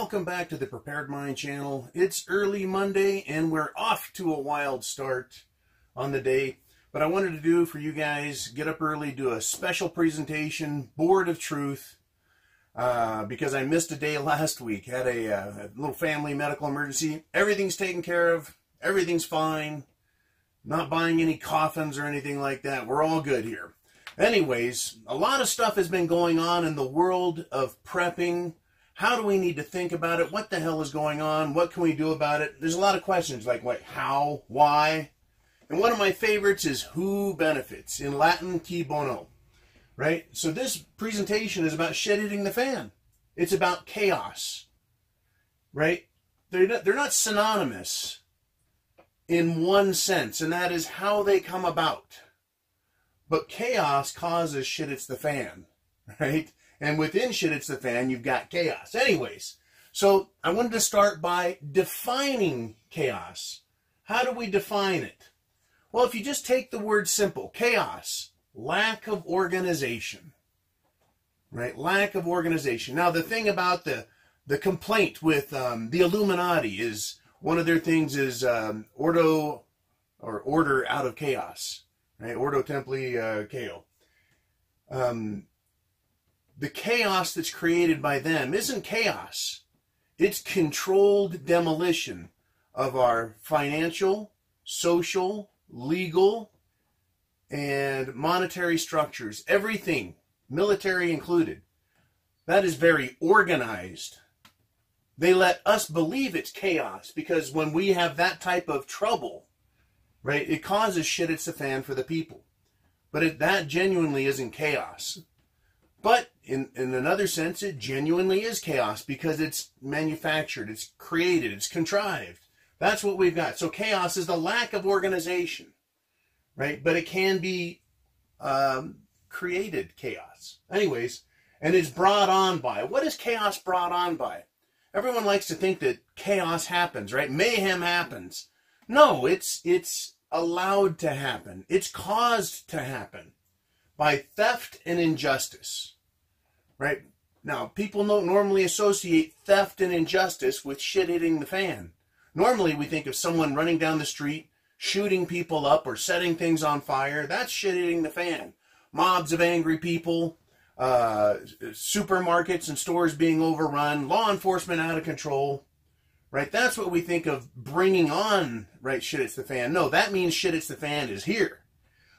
welcome back to the Prepared Mind channel. It's early Monday and we're off to a wild start on the day. But I wanted to do for you guys, get up early, do a special presentation, Board of Truth, because I missed a day last week. Had a little family medical emergency. Everything's taken care of. Everything's fine. Not buying any coffins or anything like that. We're all good here. Anyways, a lot of stuff has been going on in the world of prepping. How do we need to think about it? What the hell is going on? What can we do about it? There's a lot of questions like what, how, why? And one of my favorites is who benefits, in Latin, qui bono, right? So this presentation is about shit hitting the fan. It's about chaos, right? They're not synonymous in one sense, and that is how they come about. But chaos causes shit hits the fan, right? And within shit hits the fan, you've got chaos. Anyways, so I wanted to start by defining chaos. How do we define it? Well, if you just take the word simple, chaos, lack of organization, right? Lack of organization. Now, the thing about the complaint with the Illuminati is, one of their things is order out of chaos, right? Ordo templi chaos. The chaos that's created by them isn't chaos. It's controlled demolition of our financial, social, legal, and monetary structures. Everything, military included. That is very organized. They let us believe it's chaos because when we have that type of trouble, right, it causes shit hits the fan for the people. But that genuinely isn't chaos. But in another sense, it genuinely is chaos because it's manufactured, it's created, it's contrived. That's what we've got. So chaos is the lack of organization, right? But it can be created chaos. Anyways, and it's brought on by. What is chaos brought on by? Everyone likes to think that chaos happens, right? Mayhem happens. No, it's allowed to happen. It's caused to happen by theft and injustice, right? Now, people don't normally associate theft and injustice with shit hitting the fan. Normally, we think of someone running down the street, shooting people up or setting things on fire. That's shit hitting the fan. Mobs of angry people, supermarkets and stores being overrun, law enforcement out of control, right? That's what we think of bringing on, right, shit hits the fan. No, that means shit hits the fan is here.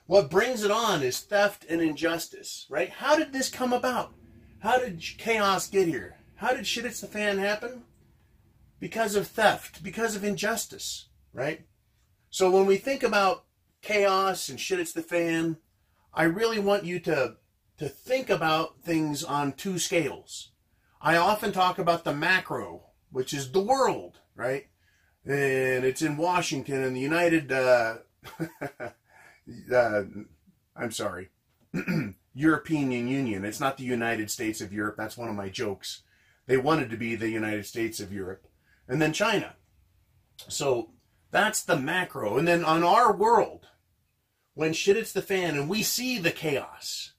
What brings it on is theft and injustice, right? How did this come about? How did chaos get here? How did shit hits the fan happen? Because of theft, because of injustice, right? So when we think about chaos and shit hits the fan, I really want you to think about things on two scales. I often talk about the macro, which is the world, right? And it's in Washington and the United, I'm sorry, European Union. It's not the United States of Europe. That's one of my jokes. They wanted to be the United States of Europe. And then China. So that's the macro. And then on our world, when shit hits the fan and we see the chaos,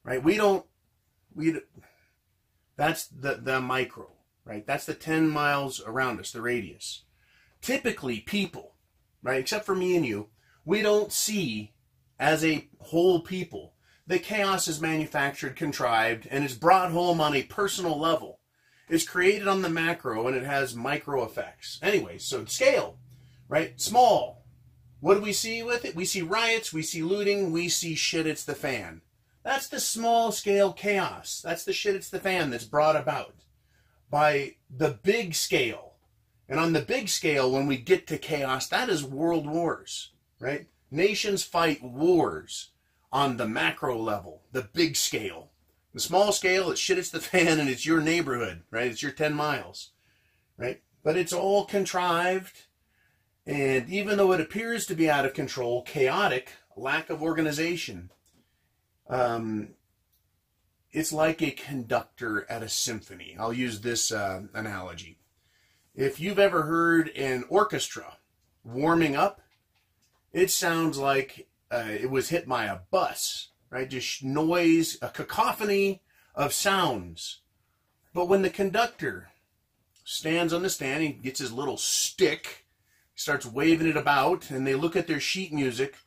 right? That's the micro, right? That's the 10 miles around us, the radius. Typically people, right, except for me and you, we don't see as a whole people that chaos is manufactured, contrived, and is brought home on a personal level. It's created on the macro and it has micro effects. Anyway, so scale, right? Small. What do we see with it? We see riots, we see looting, we see shit hits the fan. That's the small scale chaos. That's the shit hits the fan that's brought about by the big scale. And on the big scale, when we get to chaos, that is world wars, right? Nations fight wars on the macro level, the big scale. The small scale, it shit hits the fan and it's your neighborhood, right? It's your 10 miles, right? But it's all contrived. And even though it appears to be out of control, chaotic, lack of organization, it's like a conductor at a symphony. I'll use this analogy. If you've ever heard an orchestra warming up, it sounds like it was hit by a bus, right? Just noise, a cacophony of sounds. But when the conductor stands on the stand, he gets his little stick, starts waving it about, and they look at their sheet music,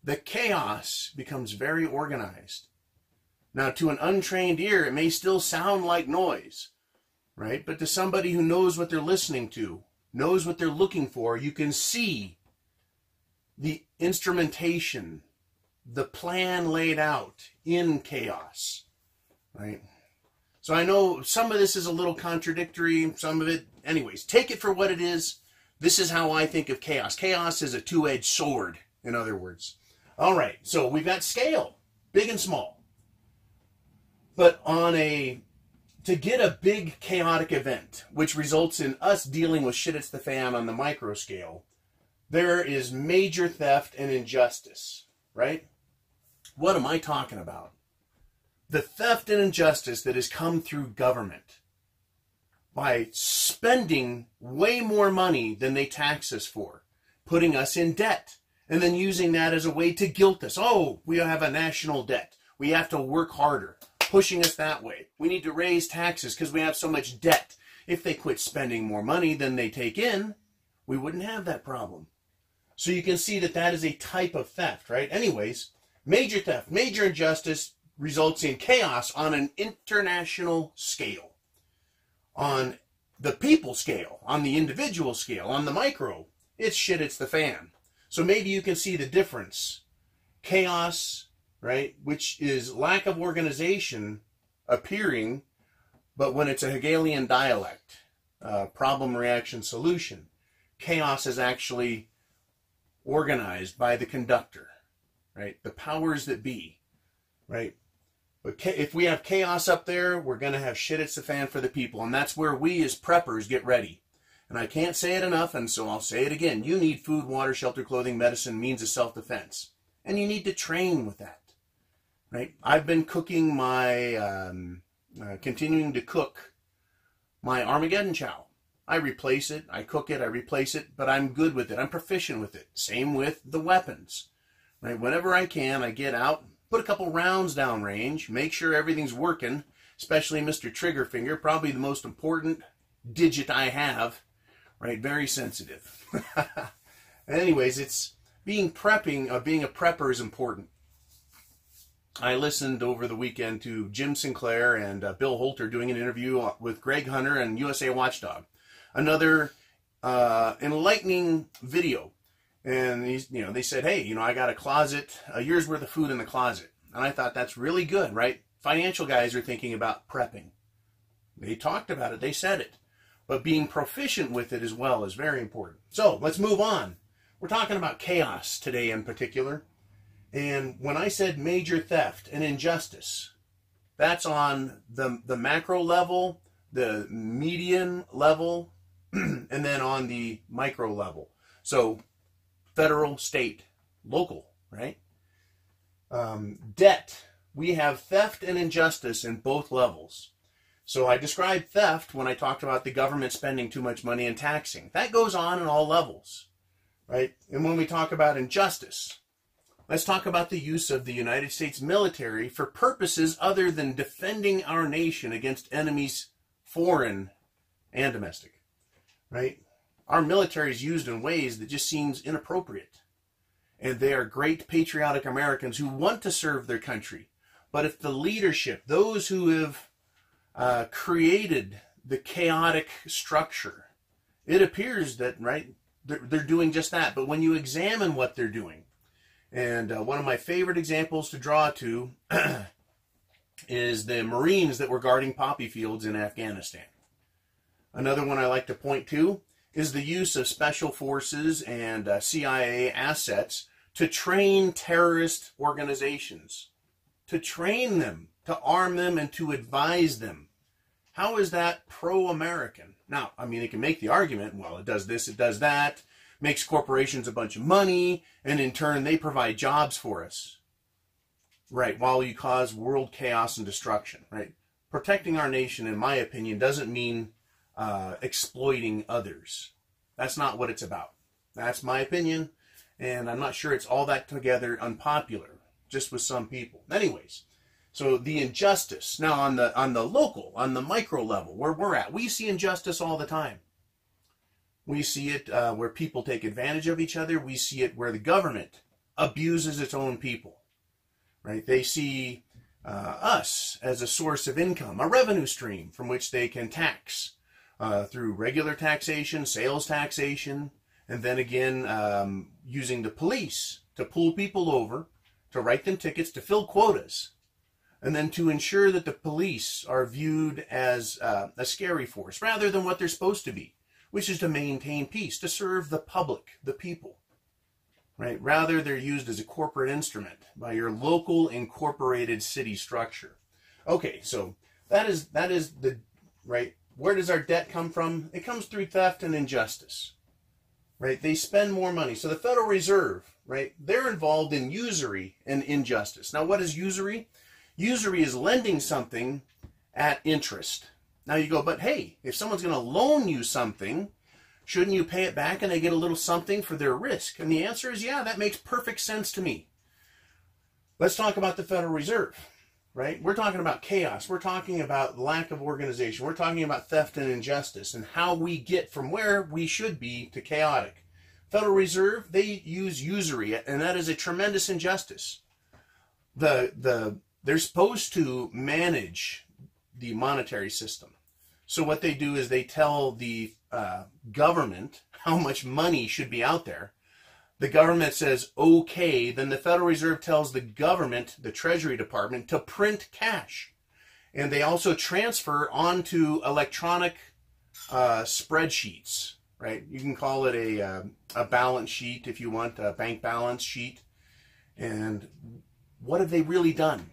the chaos becomes very organized. Now, to an untrained ear, it may still sound like noise, right? But to somebody who knows what they're listening to, knows what they're looking for, you can see the instrumentation, the plan laid out in chaos, right? So I know some of this is a little contradictory, some of it, anyways, take it for what it is. This is how I think of chaos. Chaos is a two-edged sword, in other words. All right, so we've got scale, big and small. But to get a big chaotic event, which results in us dealing with shit it's the fan on the micro scale, there is major theft and injustice, right? What am I talking about? The theft and injustice that has come through government by spending way more money than they tax us for, putting us in debt, and then using that as a way to guilt us. Oh, we have a national debt. We have to work harder, pushing us that way. We need to raise taxes because we have so much debt. If they quit spending more money than they take in, we wouldn't have that problem. So you can see that that is a type of theft, right? Anyways, major theft, major injustice results in chaos on an international scale. On the people scale, on the individual scale, on the micro, it's shit, it's the fan. So maybe you can see the difference. Chaos, right, which is lack of organization appearing, but when it's a Hegelian dialect, problem, reaction, solution, chaos is actually organized by the conductor, right, the powers that be, right? But if we have chaos up there, we're going to have shit it's the fan for the people, and that's where we as preppers get ready. And I can't say it enough, and so I'll say it again. You need food, water, shelter, clothing, medicine, means of self-defense. And you need to train with that, right? I've been cooking my, continuing to cook my Armageddon chow. I replace it, I cook it, I replace it, but I'm good with it. I'm proficient with it. Same with the weapons, right? Whenever I can, I get out, put a couple rounds down range, make sure everything's working, especially Mr. Trigger Finger, probably the most important digit I have, right? Very sensitive. Anyways, it's being a prepper is important. I listened over the weekend to Jim Sinclair and Bill Holter doing an interview with Greg Hunter and USA Watchdog. Another enlightening video. And they said, hey, I got a year's worth of food in the closet. And I thought that's really good, right? Financial guys are thinking about prepping. They talked about it, they said it. But being proficient with it as well is very important. So let's move on. We're talking about chaos today in particular. And when I said major theft and injustice, that's on the macro level, the median level, and then on the micro level. So federal, state, local, right? Debt. We have theft and injustice in both levels. So I described theft when I talked about the government spending too much money and taxing. That goes on in all levels, right? And when we talk about injustice, let's talk about the use of the United States military for purposes other than defending our nation against enemies, foreign and domestic, right? Our military is used in ways that just seems inappropriate. And they are great patriotic Americans who want to serve their country. But if the leadership, those who have created the chaotic structure, it appears that, right, they're doing just that. But when you examine what they're doing, and one of my favorite examples to draw to is the Marines that were guarding poppy fields in Afghanistan. Another one I like to point to is the use of special forces and CIA assets to train terrorist organizations, to train them, to arm them, and to advise them. How is that pro-American? Now, I mean, it can make the argument, well, it does this, it does that, makes corporations a bunch of money, and in turn, they provide jobs for us. Right, while you cause world chaos and destruction, right? Protecting our nation, in my opinion, doesn't mean exploiting others. That's not what it's about. That's my opinion, and I'm not sure it's all that together unpopular, just with some people. Anyways, So the injustice. Now on the local, on the micro level, where we're at, we see injustice all the time. We see it where people take advantage of each other. We see it where the government abuses its own people. Right? They see us as a source of income, a revenue stream from which they can tax through regular taxation, sales taxation, and then again using the police to pull people over, to write them tickets, to fill quotas, and then to ensure that the police are viewed as a scary force rather than what they're supposed to be, which is to maintain peace, to serve the public, the people. Right? Rather, they're used as a corporate instrument by your local incorporated city structure. Okay, so that is the right. Where does our debt come from? It comes through theft and injustice. Right? They spend more money. So the Federal Reserve, right? They're involved in usury and injustice. Now, what is usury? Usury is lending something at interest. Now you go, but hey, if someone's going to loan you something, shouldn't you pay it back and they get a little something for their risk? And the answer is, yeah, that makes perfect sense to me. Let's talk about the Federal Reserve, right? We're talking about chaos. We're talking about lack of organization. We're talking about theft and injustice and how we get from where we should be to chaotic. Federal Reserve, they use usury, and that is a tremendous injustice. They're supposed to manage the monetary system. So what they do is they tell the government how much money should be out there. The government says, okay, then the Federal Reserve tells the government, the Treasury Department, to print cash. And they also transfer onto electronic spreadsheets, right? You can call it a balance sheet if you want, a bank balance sheet. And what have they really done?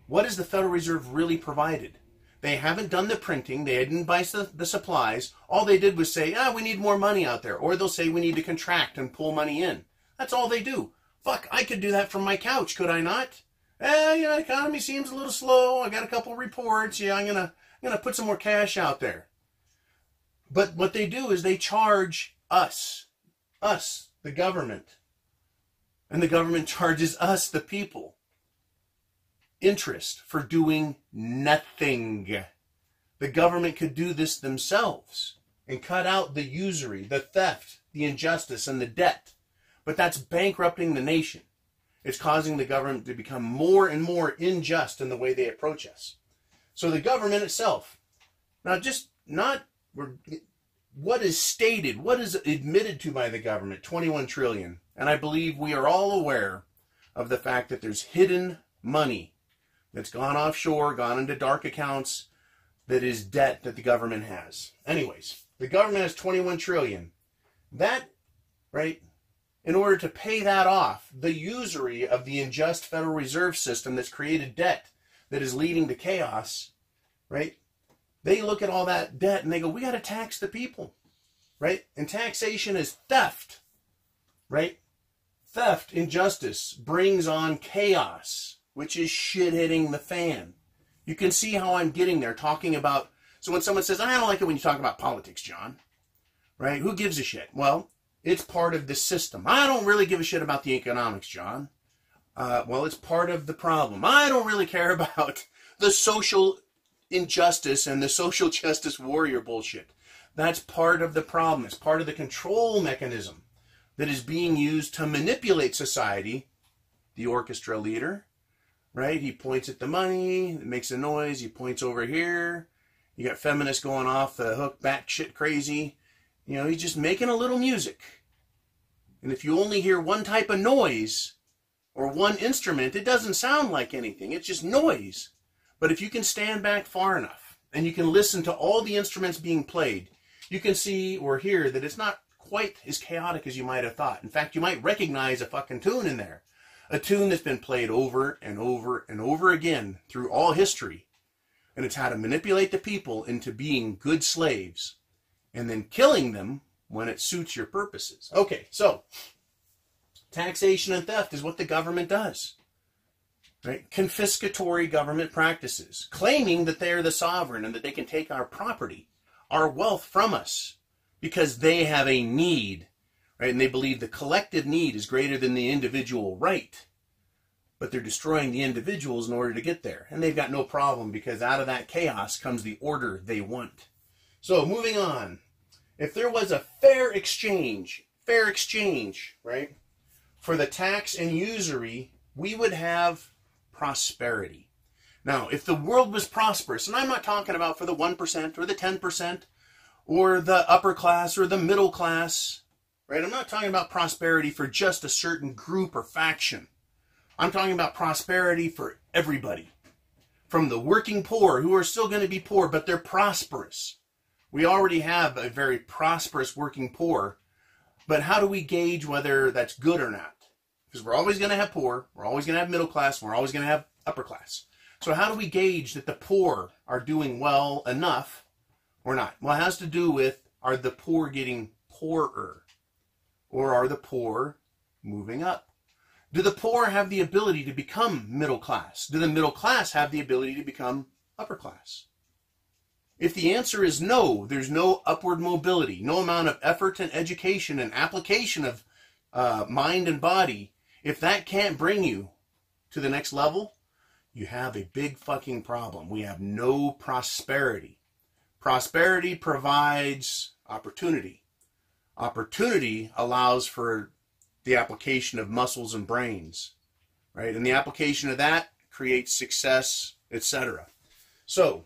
What has the Federal Reserve really provided? They haven't done the printing. They didn't buy the supplies. All they did was say, we need more money out there. Or they'll say we need to contract and pull money in. That's all they do. Fuck, I could do that from my couch, could I not? The economy seems a little slow. I got a couple reports. Yeah, I'm gonna put some more cash out there. But what they do is they charge us, the government. And the government charges us, the people, interest for doing nothing. The government could do this themselves and cut out the usury, the theft, the injustice, and the debt. But that's bankrupting the nation. It's causing the government to become more and more unjust in the way they approach us. So the government itself, now just not what is stated, what is admitted to by the government, 21 trillion. And I believe we are all aware of the fact that there's hidden money that's gone offshore, gone into dark accounts, that is debt that the government has. Anyways, the government has 21 trillion. That, right, in order to pay that off, the usury of the unjust Federal Reserve System that's created debt that is leading to chaos, right, they look at all that debt and they go, we got to tax the people, right? And taxation is theft, right? Theft, injustice brings on chaos, which is shit hitting the fan. You can see how I'm getting there, talking about, so when someone says, I don't like it when you talk about politics, John, right? Who gives a shit? Well, it's part of the system. I don't really give a shit about the economics, John. Well, it's part of the problem. I don't really care about the social injustice and the social justice warrior bullshit. That's part of the problem. It's part of the control mechanism that is being used to manipulate society. The orchestra leader, right? He points at the money, it makes a noise, he points over here. You got feminists going off the hook, back shit crazy. He's just making a little music. And if you only hear one type of noise or one instrument, it doesn't sound like anything. It's just noise. But if you can stand back far enough and you can listen to all the instruments being played, you can see or hear that it's not quite as chaotic as you might have thought. In fact, you might recognize a fucking tune in there. A tune that's been played over and over and over again through all history. And it's how to manipulate the people into being good slaves and then killing them when it suits your purposes. Okay, so taxation and theft is what the government does. Right? Confiscatory government practices, claiming that they are the sovereign and that they can take our property, our wealth from us because they have a need, right? And they believe the collective need is greater than the individual right. but they're destroying the individuals in order to get there. And they've got no problem, because out of that chaos comes the order they want. So moving on. If there was a fair exchange, right, for the tax and usury, we would have prosperity. Now, if the world was prosperous, and I'm not talking about for the 1% or the 10% or the upper class or the middle class, right? I'm not talking about prosperity for just a certain group or faction. I'm talking about prosperity for everybody. From the working poor, who are still going to be poor, but they're prosperous. We already have a very prosperous working poor, but how do we gauge whether that's good or not? Because we're always going to have poor, we're always going to have middle class, we're always going to have upper class. So how do we gauge that the poor are doing well enough or not? Well, it has to do with, are the poor getting poorer? Or are the poor moving up? Do the poor have the ability to become middle class? Do the middle class have the ability to become upper class? If the answer is no, there's no upward mobility, no amount of effort and education and application of mind and body, if that can't bring you to the next level, you have a big fucking problem. We have no prosperity. Prosperity provides opportunity. Opportunity allows for the application of muscles and brains, right? And the application of that creates success, etc. So,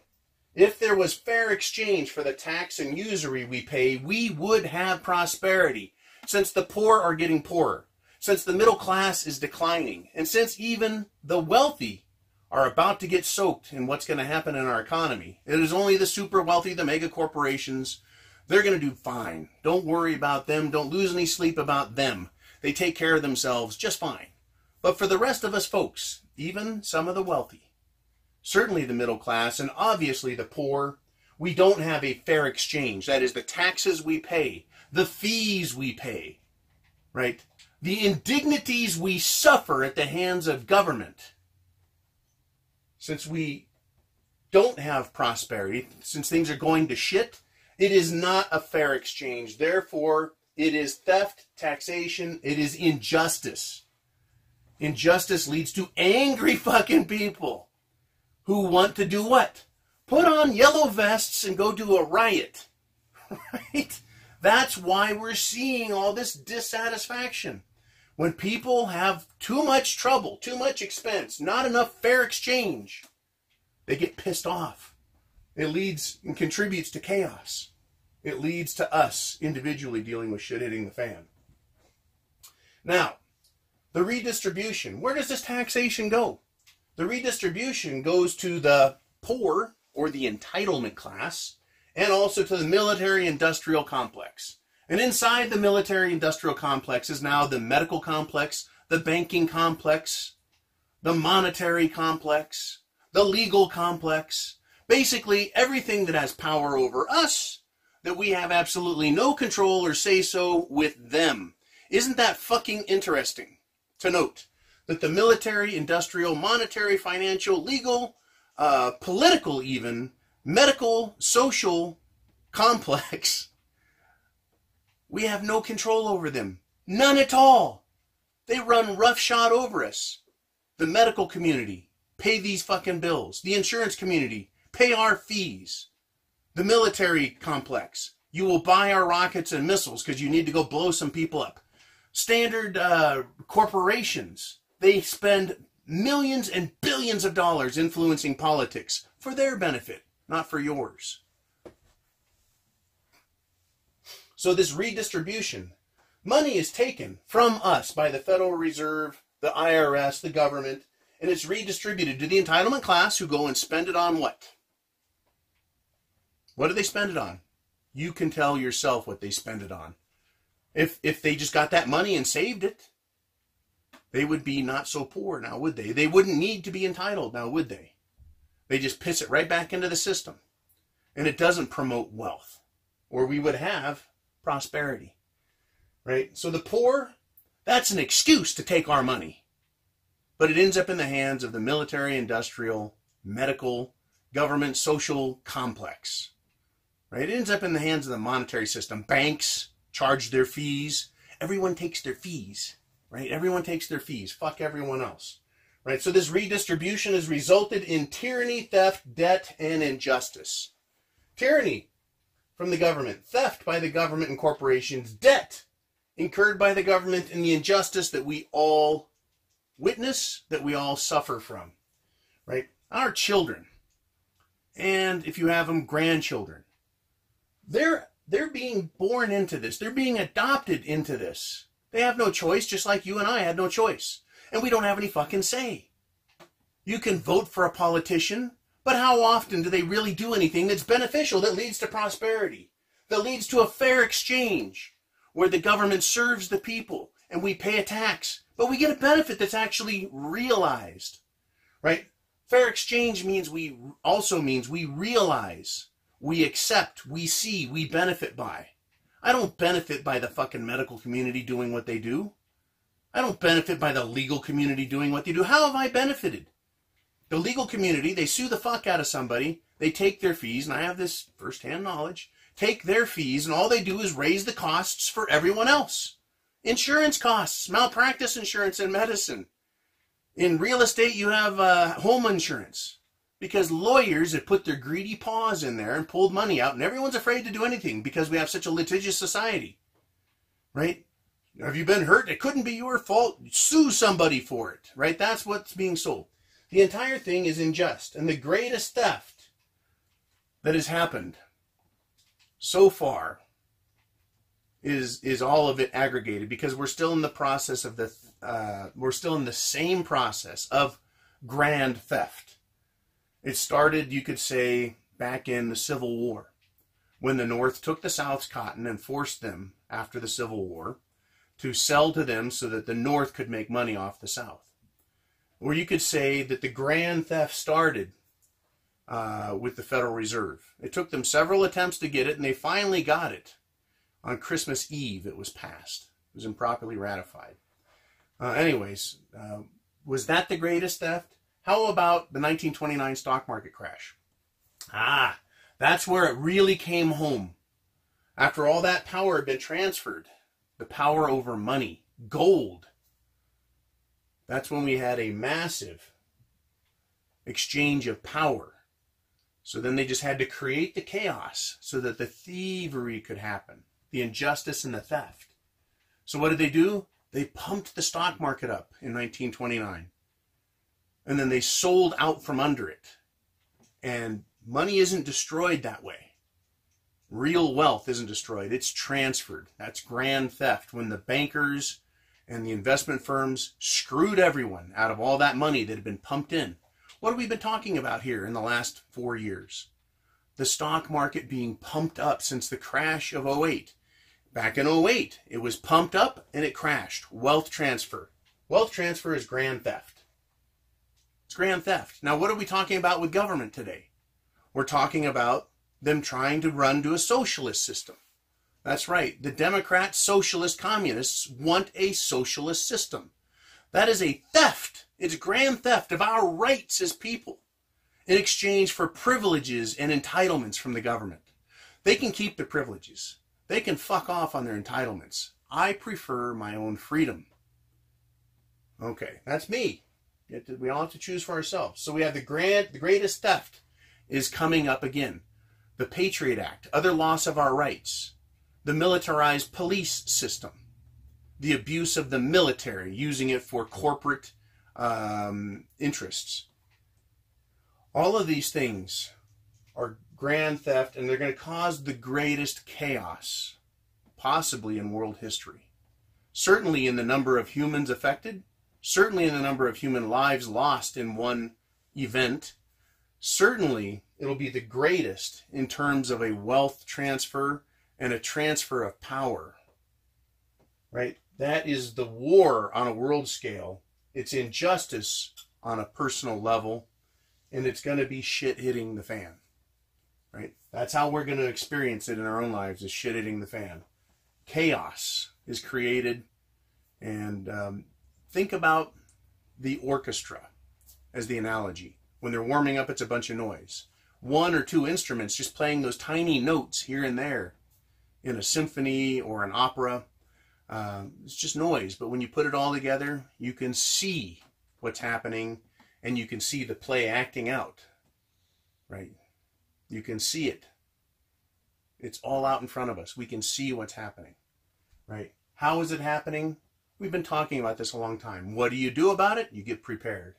if there was fair exchange for the tax and usury we pay, we would have prosperity. Since the poor are getting poorer, since the middle class is declining, and since even the wealthy are about to get soaked in what's going to happen in our economy, it is only the super wealthy, the mega corporations, they're going to do fine. Don't worry about them. Don't lose any sleep about them. They take care of themselves just fine. But for the rest of us folks, even some of the wealthy, certainly the middle class, and obviously the poor, we don't have a fair exchange. That is, the taxes we pay, the fees we pay, right? The indignities we suffer at the hands of government. Since we don't have prosperity, since things are going to shit, it is not a fair exchange. Therefore, it is theft, taxation, it is injustice. Injustice leads to angry fucking people who want to do what? Put on yellow vests and go do a riot. Right? That's why we're seeing all this dissatisfaction. When people have too much trouble, too much expense, not enough fair exchange, they get pissed off. It leads and contributes to chaos. It leads to us individually dealing with shit hitting the fan. Now, the redistribution. Where does this taxation go? The redistribution goes to the poor, or the entitlement class, and also to the military-industrial complex. And inside the military-industrial complex is now the medical complex, the banking complex, the monetary complex, the legal complex. Basically, everything that has power over us, that we have absolutely no control or say-so with them. Isn't that fucking interesting to note that the military, industrial, monetary, financial, legal, political even, medical, social complex, we have no control over them. None at all. They run roughshod over us. The medical community, pay these fucking bills. The insurance community, pay our fees. The military complex, you will buy our rockets and missiles because you need to go blow some people up. Standard corporations, they spend millions and billions of dollars influencing politics for their benefit, not for yours. So this redistribution, money is taken from us by the Federal Reserve, the IRS, the government, and it's redistributed to the entitlement class who go and spend it on what? What do they spend it on? You can tell yourself what they spend it on. If they just got that money and saved it, they would be not so poor now, would they? They wouldn't need to be entitled now, would they? They just piss it right back into the system. And it doesn't promote wealth, or we would have prosperity, right? So the poor, that's an excuse to take our money. But it ends up in the hands of the military, industrial, medical, government, social complex. Right? It ends up in the hands of the monetary system. Banks charge their fees. Everyone takes their fees. Right? Everyone takes their fees. Fuck everyone else. right? So this redistribution has resulted in tyranny, theft, debt, and injustice. Tyranny from the government, theft by the government and corporations, debt incurred by the government, and the injustice that we all witness, that we all suffer from, right? Our children, and if you have them, grandchildren, they're being born into this. They're being adopted into this. They have no choice, just like you and I had no choice. And we don't have any fucking say. You can vote for a politician, but how often do they really do anything that's beneficial, that leads to prosperity, that leads to a fair exchange, where the government serves the people and we pay a tax, but we get a benefit that's actually realized, right? Fair exchange means we realize, we accept, we see, we benefit by. I don't benefit by the fucking medical community doing what they do. I don't benefit by the legal community doing what they do. How have I benefited? The legal community, they sue the fuck out of somebody, they take their fees, and I have this firsthand knowledge, take their fees, and all they do is raise the costs for everyone else. Insurance costs, malpractice insurance and medicine. In real estate, you have home insurance, because lawyers have put their greedy paws in there and pulled money out, and everyone's afraid to do anything because we have such a litigious society, right? Have you been hurt? It couldn't be your fault. Sue somebody for it, right? That's what's being sold. The entire thing is unjust, and the greatest theft that has happened so far is all of it aggregated, because we're still in the process of we're still in the same process of grand theft. It started, you could say, back in the Civil War, when the North took the South's cotton and forced them, after the Civil War, to sell to them so that the North could make money off the South. Or you could say that the grand theft started with the Federal Reserve. It took them several attempts to get it, and they finally got it. On Christmas Eve, it was passed. It was improperly ratified. Was that the greatest theft? How about the 1929 stock market crash? That's where it really came home. After all that power had been transferred, the power over money, gold, that's when we had a massive exchange of power. So then they just had to create the chaos so that the thievery could happen, the injustice and the theft. So what did they do? They pumped the stock market up in 1929. And then they sold out from under it. And money isn't destroyed that way. Real wealth isn't destroyed. It's transferred. That's grand theft, when the bankers and the investment firms screwed everyone out of all that money that had been pumped in. What have we been talking about here in the last 4 years? The stock market being pumped up since the crash of '08. Back in '08, it was pumped up and it crashed. Wealth transfer. Wealth transfer is grand theft. It's grand theft. Now, what are we talking about with government today? We're talking about them trying to run to a socialist system. That's right. The Democrats, socialist, communists want a socialist system. That is a theft. It's grand theft of our rights as people in exchange for privileges and entitlements from the government. They can keep the privileges. They can fuck off on their entitlements. I prefer my own freedom. Okay, that's me. We all have to choose for ourselves. So we have the greatest theft is coming up again. The Patriot Act, other loss of our rights. The militarized police system. The abuse of the military, using it for corporate interests. All of these things are grand theft, and they're going to cause the greatest chaos possibly in world history. Certainly in the number of humans affected, certainly in the number of human lives lost in one event. Certainly it'll be the greatest in terms of a wealth transfer and a transfer of power. Right? That is the war on a world scale. It's injustice on a personal level, and it's going to be shit hitting the fan. Right? That's how we're going to experience it in our own lives, is shit hitting the fan. Chaos is created, and think about the orchestra as the analogy. When they're warming up, it's a bunch of noise. One or two instruments just playing those tiny notes here and there in a symphony or an opera. It's just noise, but when you put it all together, you can see what's happening, and you can see the play acting out, right? You can see it. It's all out in front of us. We can see what's happening, right? How is it happening? We've been talking about this a long time. What do you do about it? You get prepared,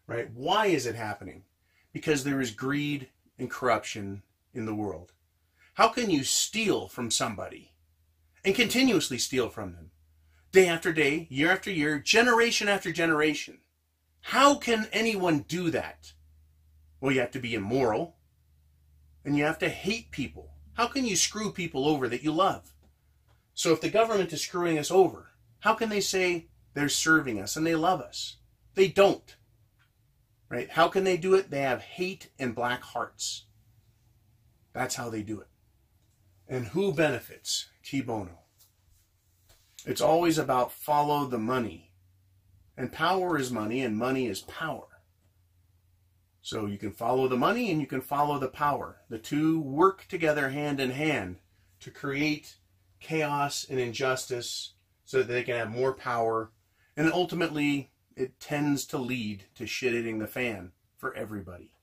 right? Why is it happening? Because there is greed and corruption in the world. How can you steal from somebody and continuously steal from them? Day after day, year after year, generation after generation. How can anyone do that? Well, you have to be immoral, and you have to hate people. How can you screw people over that you love? So if the government is screwing us over, how can they say they're serving us and they love us? They don't. Right? How can they do it? They have hate and black hearts. That's how they do it. And who benefits? Cui bono. It's always about follow the money. And power is money, and money is power. So you can follow the money and you can follow the power. The two work together hand in hand to create chaos and injustice so that they can have more power. And ultimately, it tends to lead to shit hitting the fan for everybody.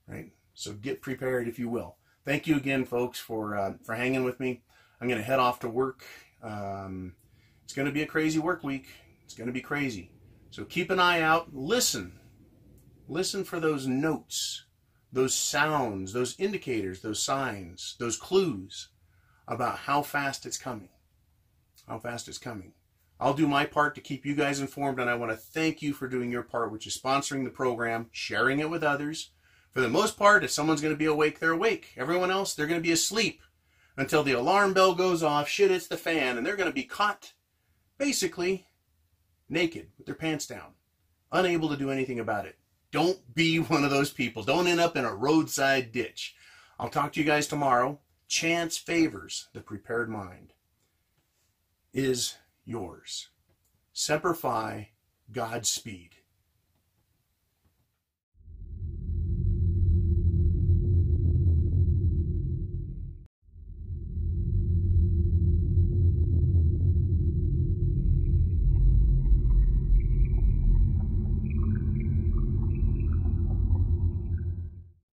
Right? So get prepared, if you will. Thank you again, folks, for hanging with me. I'm going to head off to work. It's going to be a crazy work week. It's going to be crazy. So keep an eye out. Listen. Listen for those notes, those sounds, those indicators, those signs, those clues about how fast it's coming. How fast it's coming. I'll do my part to keep you guys informed, and I want to thank you for doing your part, which is sponsoring the program, sharing it with others. For the most part, if someone's going to be awake, they're awake. Everyone else, they're going to be asleep until the alarm bell goes off, shit hits the fan, and they're going to be caught basically naked with their pants down, unable to do anything about it. Don't be one of those people. Don't end up in a roadside ditch. I'll talk to you guys tomorrow. Chance favors the prepared mind. Is yours. Semper Fi, Godspeed.